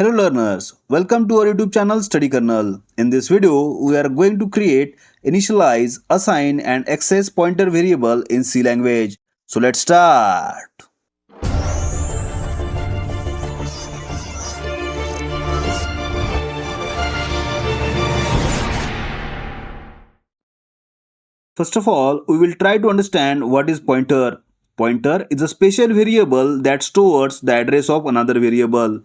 Hello learners, welcome to our YouTube channel Study Kernel. In this video, we are going to create, initialize, assign and access pointer variable in C language. So let's start. First of all, we will try to understand what is pointer. Pointer is a special variable that stores the address of another variable.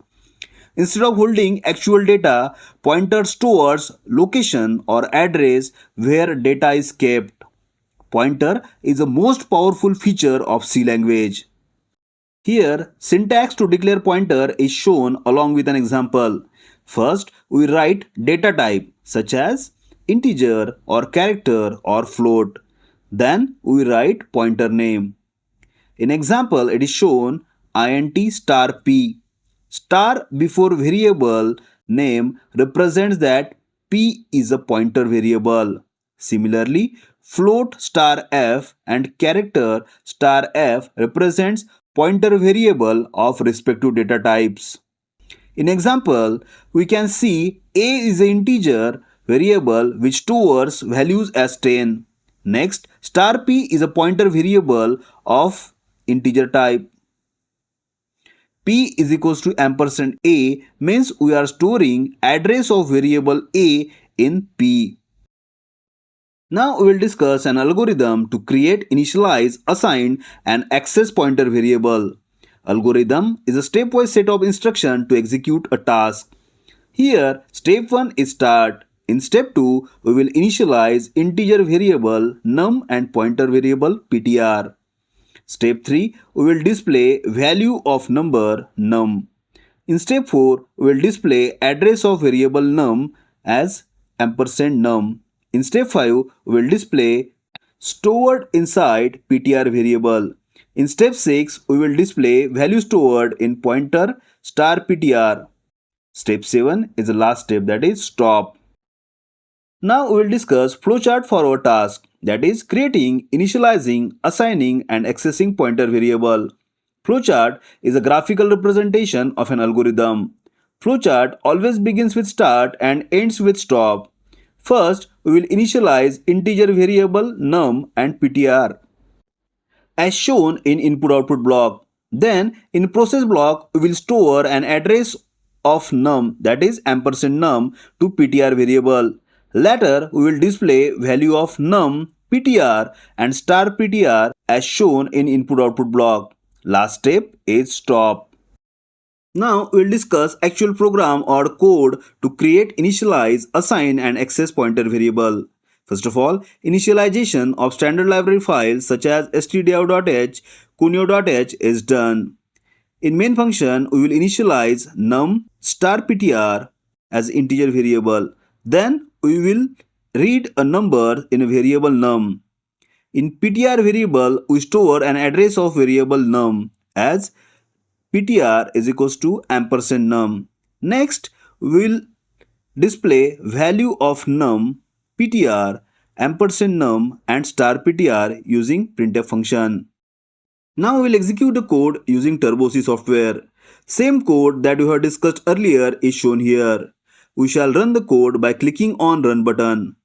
Instead of holding actual data, pointer stores location or address where data is kept. Pointer is the most powerful feature of C language. Here, syntax to declare pointer is shown along with an example. First, we write data type such as integer or character or float. Then we write pointer name. In example, it is shown int star p. Star before variable name represents that p is a pointer variable. Similarly, float star f and character star f represents pointer variable of respective data types. In example, we can see a is an integer variable which stores values as 10. Next, star p is a pointer variable of integer type. P is equals to ampersand a means we are storing address of variable a in P. Now we will discuss an algorithm to create, initialize, assign and access pointer variable. Algorithm is a stepwise set of instructions to execute a task. Here step 1 is start. In step 2 we will initialize integer variable num and pointer variable ptr. Step 3, we will display value of number num. In step 4, we will display address of variable num as ampersand num. In step 5, we will display stored inside ptr variable. In step 6, we will display value stored in pointer star ptr. Step 7 is the last step, that is stop. Now we will discuss flowchart for our task, that is creating, initializing, assigning and accessing pointer variable. Flowchart is a graphical representation of an algorithm. Flowchart always begins with start and ends with stop. First, we will initialize integer variable num and ptr as shown in input-output block. Then in process block, we will store an address of num, that is ampersand num, to ptr variable. Later, we will display value of num, ptr and star ptr as shown in input-output block. Last step is stop. Now, we will discuss actual program or code to create, initialize, assign and access pointer variable. First of all, initialization of standard library files such as stdio.h, cuneo.h is done. In main function, we will initialize num star ptr as integer variable. Then we will read a number in a variable num. In ptr variable, we store an address of variable num as ptr is equals to ampersand num. Next, we will display value of num, ptr, ampersand num and star ptr using printf function. Now we will execute the code using Turbo C software. Same code that we have discussed earlier is shown here. We shall run the code by clicking on Run button.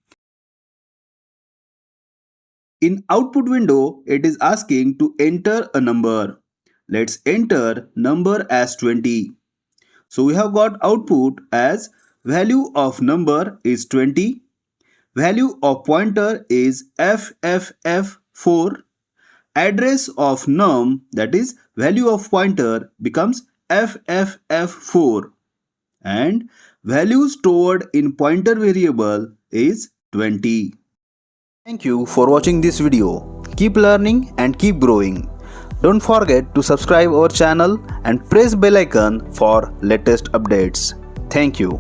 In output window, it is asking to enter a number. Let's enter number as 20. So we have got output as value of number is 20. Value of pointer is FFF4. Address of num, that is value of pointer, becomes FFF4. And value stored in pointer variable is 20. Thank you for watching this video. Keep learning and keep growing. Don't forget to subscribe our channel and press bell icon for latest updates. Thank you.